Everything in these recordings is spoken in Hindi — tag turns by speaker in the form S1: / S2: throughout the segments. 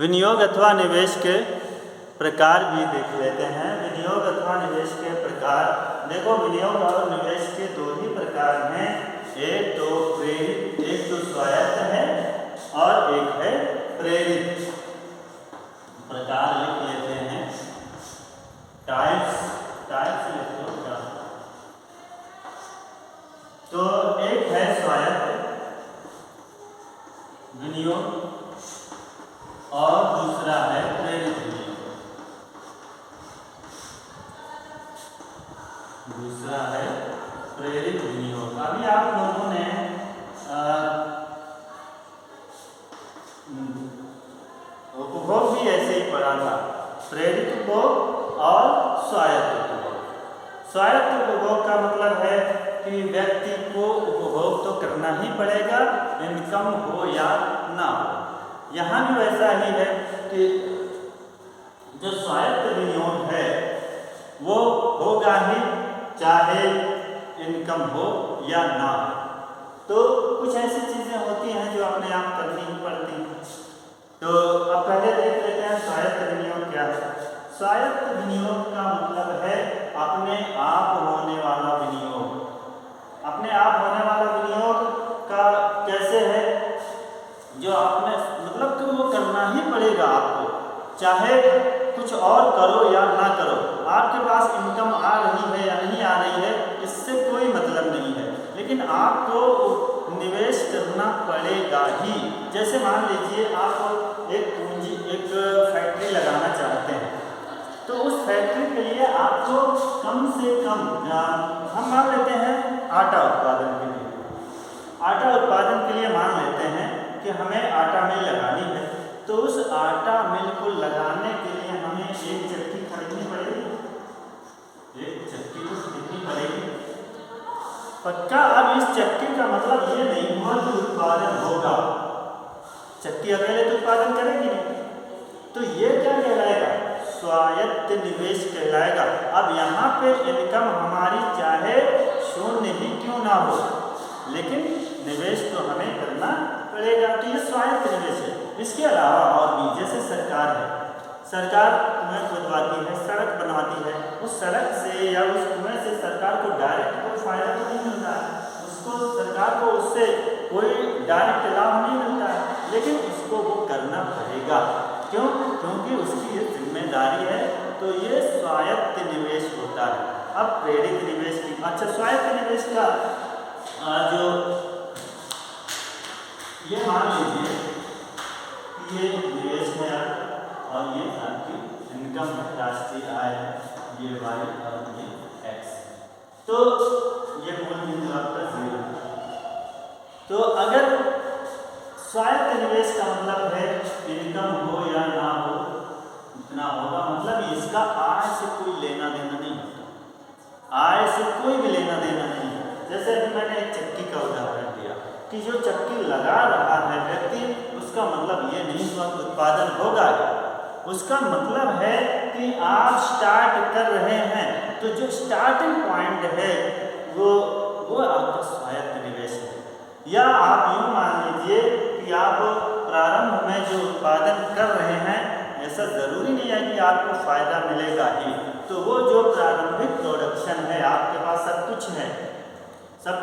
S1: विनियोग अथवा निवेश के प्रकार भी देख लेते हैं। विनियोग अथवा निवेश के प्रकार, देखो विनियोग और निवेश के दो ही प्रकार हैं, एक तो प्रेरित, एक तो स्वायत्त है और एक है प्रेरित। प्रकार लिख लेते हैं, टाइप्स लिख लो। तो एक है स्वायत्त विनियोग और दूसरा है प्रेरित विनियोग। दूसरा है प्रेरित विनियोग। अभी आप लोगों ने उपभोग भी ऐसे ही पढ़ा था, प्रेरित उपभोग और स्वायत्त उपभोग। स्वायत्त उपभोग का मतलब है कि व्यक्ति को उपभोग तो करना ही पड़ेगा, इनकम हो या ना हो। यहाँ भी वैसा ही है कि जो स्वायत्त विनियोग है वो होगा ही चाहे इनकम हो या ना हो। तो कुछ ऐसी चीज़ें होती हैं जो अपने आप करनी ही पड़ती हैं। तो अब पहले देख लेते हैं स्वायत्त विनियोग क्या है। स्वायत्त विनियोग का मतलब है अपने आप होने वाला विनियोग। अपने आप होने वाला विनियोग का कैसे है, जो आपने मतलब कि वो करना ही पड़ेगा आपको, चाहे कुछ और करो या ना करो। आपके पास इनकम आ रही है या नहीं आ रही है इससे कोई मतलब नहीं है, लेकिन आपको निवेश करना पड़ेगा ही। जैसे मान लीजिए आप एक फैक्ट्री लगाना चाहते हैं, तो उस फैक्ट्री के लिए आपको कम से कम, हम मान लेते हैं आटा उत्पादन के लिए, आटा उत्पादन के लिए मान लेते हैं कि हमें आटा मिल लगानी है। तो उस आटा मिल को लगाने के लिए हमें एक चक्की खरीदनी पड़ेगी, एक चक्की को खरीदनी पड़ेगी पक्का। अब इस चक्की का मतलब ये नहीं हुआ कि उत्पादन होगा, चक्की अकेले तो उत्पादन करेगी नहीं। तो ये क्या कहलाएगा, स्वायत्त निवेश कहलाएगा। अब यहाँ पे इनकम हमारी चाहे शून्य ही क्यों ना हो, लेकिन निवेश तो हमें करना पड़ेगा। तो ये स्वायत्त निवेश है। इसके अलावा और भी, जैसे सरकार है, सरकार कुएं खुदवाती है, सड़क बनवाती है, उस सड़क से या उस कुएं से सरकार को डायरेक्ट कोई फायदा तो नहीं मिलता है, उसको सरकार को उससे कोई डायरेक्ट लाभ नहीं मिलता है, लेकिन उसको वो करना पड़ेगा। क्यों? क्योंकि उसकी ये जिम्मेदारी है। तो ये स्वायत्त निवेश होता है। अब प्रेरित निवेश की, अच्छा स्वायत्त निवेश का जो ये मान लीजिए ये निवेश है और ये आपकी इनकम है, राष्ट्रीय आय है, ये वाई और ये एक्स। तो ये मूल बिंदु आपका 0। तो अगर स्वायत्त निवेश का मतलब है इनकम हो या ना हो इतना होगा, मतलब इसका आय से कोई लेना देना नहीं होता, आय से कोई भी लेना देना नहीं है। जैसे अभी मैंने एक चक्की का उदाहरण दिया कि जो चक्की लगा रहा है व्यक्ति, उसका मतलब ये नहीं हुआ कि उत्पादन होगा, उसका मतलब है कि आप स्टार्ट कर रहे हैं। तो जो स्टार्टिंग पॉइंट है वो आपका स्वायत्त निवेश है। या आप यूँ मान लीजिए कि आप प्रारंभ में जो उत्पादन कर रहे हैं, ऐसा ज़रूरी नहीं है कि आपको फ़ायदा मिलेगा ही। तो वो जो प्रारंभिक प्रोडक्शन है, आपके पास सब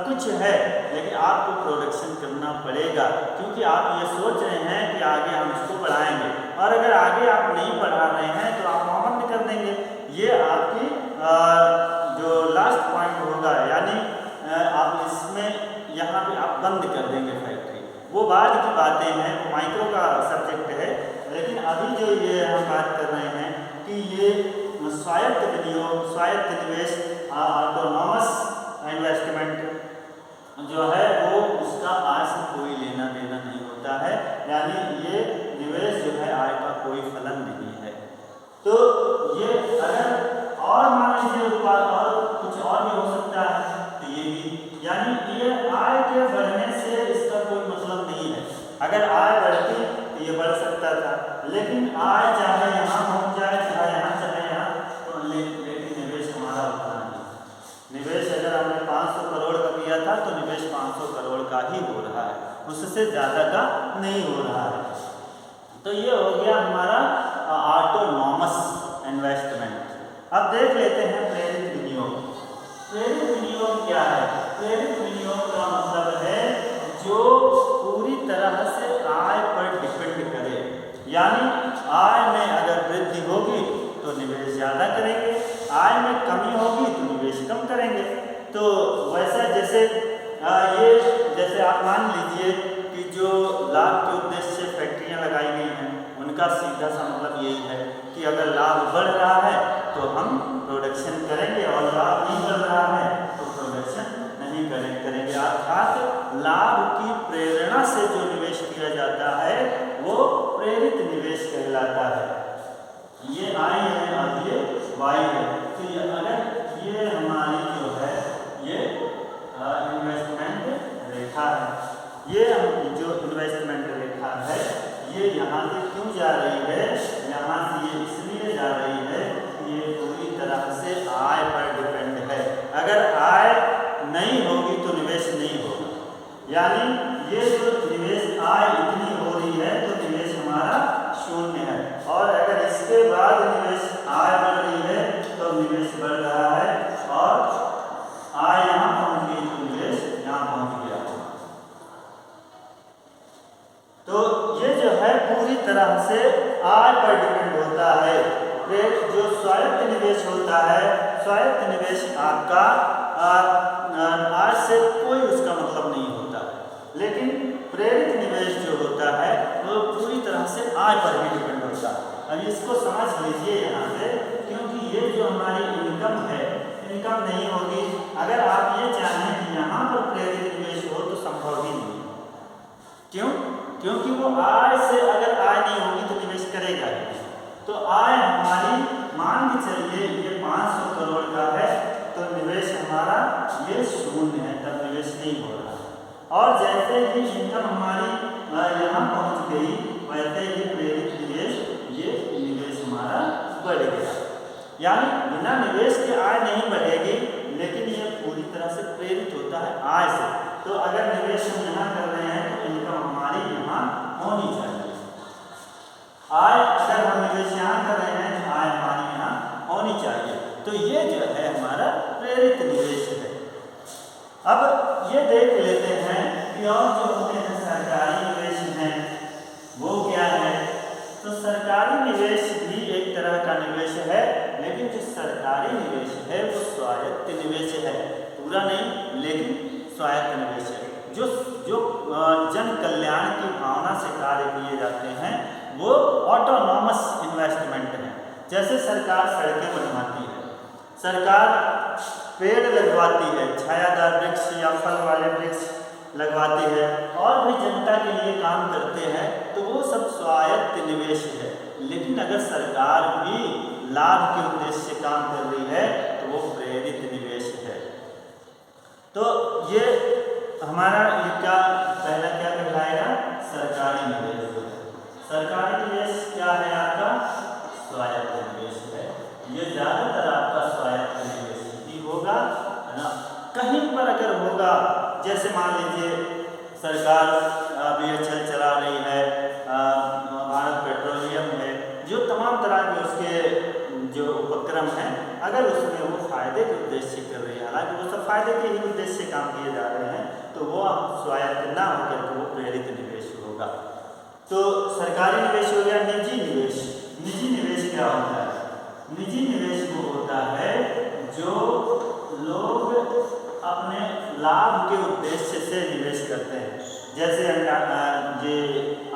S1: कुछ है, लेकिन आपको प्रोडक्शन करना पड़ेगा, क्योंकि आप ये सोच रहे हैं कि आगे हम इसको बढ़ाएंगे, और अगर आगे आप नहीं बढ़ा रहे हैं तो आप वहाँ बंद कर देंगे। ये आपकी जो लास्ट पॉइंट होगा, यानी आप इसमें यहाँ पे आप बंद कर देंगे फैक्ट्री। वो बाद की बातें हैं, वो माइक्रो का सब्जेक्ट है, लेकिन अभी जो ये हम बात कर रहे हैं कि ये स्वायत्त विनियोग, स्वायत्त निवेश, ऑटोनॉमस इन्वेस्टमेंट जो है वो उसका आय से कोई लेना देना नहीं होता है, यानी ये निवेश जो है आय का कोई फलन नहीं है। तो ये अगर और मान लीजिए उत्पाद और कुछ और भी हो सकता है, तो ये भी, यानी ये आय के बढ़ने से इसका कोई मतलब नहीं है। अगर आय बढ़ती तो ये बढ़ सकता था, लेकिन आय चाहे यहाँ पहुँच जाए, चाहे यहाँ, तो लेकिन निवेश हमारा उतना नहीं। निवेश अगर हमने 500 करोड़ का किया था तो निवेश 500 करोड़ का ही हो रहा है, उससे ज़्यादा का नहीं हो रहा है। तो ये हो गया हमारा ऑटोनॉमस इन्वेस्टमेंट। अब देख लेते हैं प्रेरित विनियोग। प्रेरित विनियोग क्या है? प्रेरित विनियोग का मतलब है जो पूरी तरह से आय पर डिपेंड करे, यानी आय में अगर वृद्धि होगी तो निवेश ज़्यादा करेंगे, आय में कमी होगी तो निवेश कम करेंगे। तो वैसा जैसे जैसे आप मान लीजिए कि जो लाभ के उद्देश्य से फैक्ट्रियाँ लगाई गई हैं, उनका सीधा सा मतलब यही है कि अगर लाभ बढ़ रहा है तो हम प्रोडक्शन करेंगे और लाभ नहीं बढ़ रहा है तो प्रोडक्शन नहीं करेंगे। अर्थात लाभ की प्रेरणा से जो निवेश किया जाता है वो प्रेरित निवेश कहलाता है। ये आई है और ये वाई है। तो ये अगर ये हमारी जो है ये इन्वेस्टमेंट रेखा है, ये जो इन्वेस्टमेंट रेखा है ये यहाँ से क्यों जा रही है? यहाँ से ये इसलिए जा रही है कि ये पूरी तरह से आय पर डिपेंड है। अगर आय नहीं होगी तो निवेश नहीं होगा, यानी ये जो निवेश आय इतनी हो रही है तो निवेश हमारा शून्य है, और अगर इसके बाद निवेश आय बढ़ रही है तो निवेश बढ़ रहा है, और आय यहाँ पहुँच गई तो निवेश यहाँ पहुँच गया। तो ये जो है पूरी तरह से आय पर डिपेंड होता है। जो स्वायत्त निवेश होता है, स्वायत्त निवेश आपका आय से कोई उसका मतलब नहीं होता, लेकिन प्रेरित निवेश जो होता है वो पूरी तरह से आय पर भी डिपेंड होता है। अब इसको समझ लीजिए यहाँ से, क्योंकि ये जो हमारी इनकम है, इनकम नहीं होगी अगर आप ये चाहें कि यहाँ पर प्रेरित निवेश हो तो संभव ही नहीं। क्यों? क्योंकि वो आय से अगर आय नहीं होगी तो निवेश करेगा ही। तो आय हमारी मान के चलिए ये 500 करोड़ का है तो निवेश हमारा ये शून्य है, तब निवेश नहीं हो रहा। और जैसे ही इनकम हमारी यहाँ पहुँच गई वैसे ही प्रेरित निवेश ये निवेश हमारा बढ़ गया। यानी बिना निवेश के आय नहीं बढ़ेगी, लेकिन ये पूरी तरह से प्रेरित होता है आय से। तो अगर निवेश हम यहाँ कर रहे हैं तो इनकम हमारी यहाँ होनी चाहिए। आय अगर हम निवेश यहाँ कर रहे हैं तो आय हमारी यहाँ होनी चाहिए। तो ये जो है हमारा प्रेरित निवेश है। अब ये देख लेते हैं कि और जो होते हैं सरकारी निवेश हैं वो क्या है। तो सरकारी निवेश भी एक तरह का निवेश है, लेकिन जो सरकारी निवेश है वो स्वायत्त निवेश है, पूरा नहीं लेकिन स्वायत्त निवेश है। जो जन कल्याण की भावना से कार्य किए जाते हैं वो ऑटोनॉमस इन्वेस्टमेंट है। जैसे सरकार सड़कें बनवाती है, सरकार पेड़ लगवाती है, छायादार वृक्ष या फल वाले वृक्ष लगवाती है, और भी जनता के लिए काम करते हैं, तो वो सब स्वायत्त निवेश है। लेकिन अगर सरकार भी लाभ के उद्देश्य से काम कर रही है तो वो प्रेरित निवेश है। तो ये हमारा इसका पहला क्या कहलाएगा? सरकारी निवेश। सरकारी निवेश क्या है? आपका स्वायत्त निवेश है। ये ज़्यादातर आपका स्वायत्त निवेश ही होगा, है ना। कहीं पर अगर होगा, जैसे मान लीजिए सरकार BHEL चला रही है, भारत पेट्रोलियम है, जो तमाम तरह के उसके जो उपक्रम हैं, अगर उसमें वो फायदे के उद्देश्य से कर रही है, हालांकि वो सब फायदे के ही उद्देश्य से काम किए जा रहे हैं, तो वो स्वायत्त ना होकर के वो प्रेरित निवेश होगा। तो सरकारी निवेश हो गया। निजी निवेश। निजी निवेश क्या होता है? निजी निवेश वो होता है जो लोग अपने लाभ के उद्देश्य से निवेश करते हैं। जैसे ये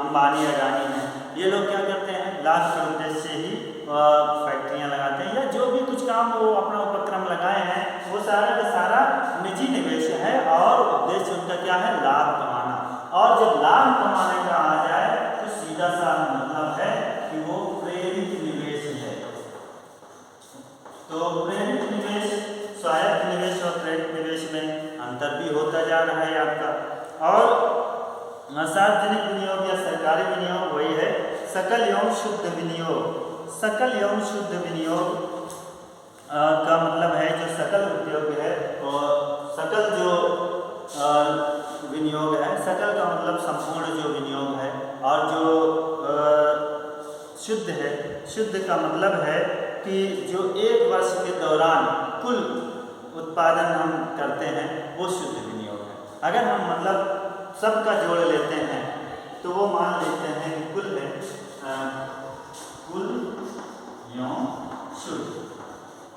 S1: अंबानी अडानी हैं, ये लोग क्या करते हैं? लाभ के उद्देश्य से ही फैक्ट्रियाँ लगाते हैं, या जो भी कुछ काम वो अपना उपक्रम लगाए हैं वो सारा का सारा निजी निवेश है, और उद्देश्य उनका क्या है? लाभ कमाना। और जब लाभ कमाने का आ जाए तो सीधा सा मतलब है कि वो प्रेरित निवेश है। तो प्रेरित निवेश, स्वायत्त निवेश और प्रेरित निवेश में अंतर भी होता जा रहा है आपका। और सार्वजनिक विनियोग या सरकारी विनियोग वही है सकल एवं शुद्ध विनियोग। सकल एवं शुद्ध विनियोग का मतलब है जो सकल उद्योग है, और सकल जो विनियोग है, सकल का मतलब संपूर्ण जो विनियोग है, और जो शुद्ध है। शुद्ध का मतलब है कि जो एक वर्ष के दौरान कुल उत्पादन हम करते हैं वो शुद्ध विनियोग है। अगर हम मतलब सबका जोड़ लेते हैं तो वो मान लेते हैं कि कुल है कुल एवं शुद्ध।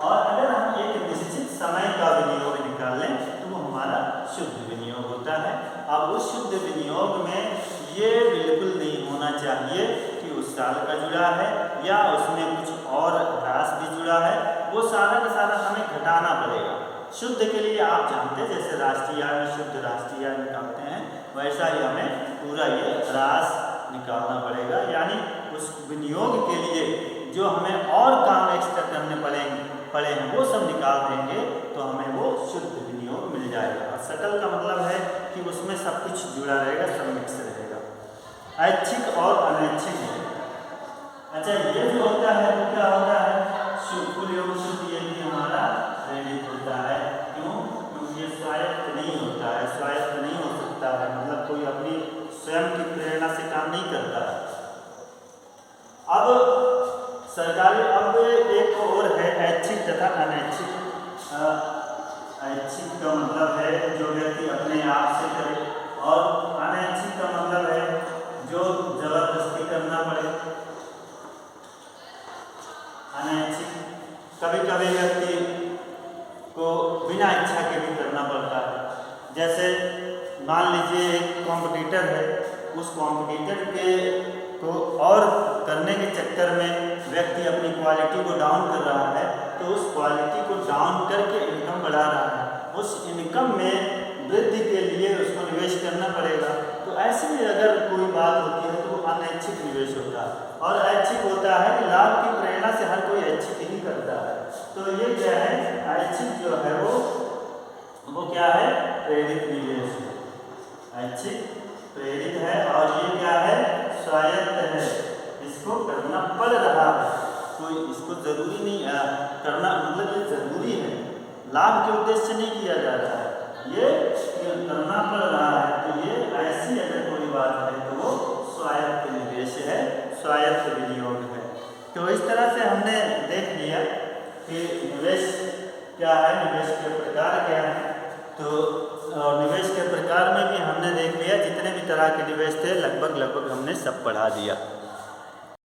S1: और अगर हम एक निश्चित समय का विनियोग निकाल लें तो वो हमारा शुद्ध विनियोग होता है। अब उस शुद्ध विनियोग में ये बिल्कुल नहीं होना चाहिए कि उस साल का जुड़ा है या उसमें कुछ और ह्रास भी जुड़ा है, वो सारा का सारा हमें घटाना पड़ेगा। शुद्ध के लिए आप जानते हैं जैसे राष्ट्रीय आय में शुद्ध राष्ट्रीय आय निकालते हैं, वैसा ही हमें पूरा ये ह्रास निकालना पड़ेगा। यानी उस विनियोग के लिए जो हमें और काम एक्स्ट्रा करने पड़े हैं वो सब निकाल देंगे तो हमें वो शुद्ध विनियोग मिल जाएगा। और सकल का मतलब है कि उसमें सब कुछ जुड़ा रहेगा, सब मिक्स रहेगा। ऐच्छिक और अनैच्छिक है। अच्छा, ये जो होता है वो क्या होता है, कुल एवं शुद्ध ये भी हमारा प्रेरित होता है। क्यों? क्योंकि ये स्वायत्त नहीं होता है, स्वायत्त नहीं हो सकता है, मतलब कोई अपनी स्वयं की प्रेरणा से काम नहीं करता है। अब सरकारी अब एक और है ऐच्छिक तथा अनैच्छिक। ऐच्छिक का मतलब है जो व्यक्ति अपने आप से करे, और अनैच्छिक का मतलब है जो जबरदस्ती करना पड़े। अनैच्छिक कभी कभी व्यक्ति को बिना इच्छा के भी करना पड़ता है। जैसे मान लीजिए एक कॉम्पिटिटर है, उस कॉम्पिटिटर के को और करने के चक्कर में व्यक्ति अपनी क्वालिटी को डाउन कर रहा है, तो उस क्वालिटी को डाउन करके इनकम बढ़ा रहा है। उस इनकम में वृद्धि के लिए उसको निवेश करना पड़ेगा। तो ऐसे में अगर कोई बात होती है तो वो अनैच्छिक निवेश होता है। और ऐच्छिक होता है कि लाभ की प्रेरणा से हर कोई ऐच्छिक ही करता है। तो ये क्या है, ऐच्छिक जो है वो क्या है, प्रेरित निवेश है। ऐच्छिक प्रेरित है और ये क्या है, स्वायत्त है, इसको करना पड़ रहा है। कोई इसको जरूरी नहीं करना, मतलब ये जरूरी है, लाभ के उद्देश्य से नहीं किया जा रहा है, ये करना पड़ रहा है। तो ये ऐसी अगर कोई बात है तो वो स्वायत्त निवेश है, स्वायत्त विनियोग है। तो इस तरह से हमने देख लिया कि निवेश क्या है, निवेश के प्रकार क्या है। तो निवेश के प्रकार में भी हमने देख लिया, जितने भी तरह के निवेश थे लगभग हमने सब पढ़ा दिया।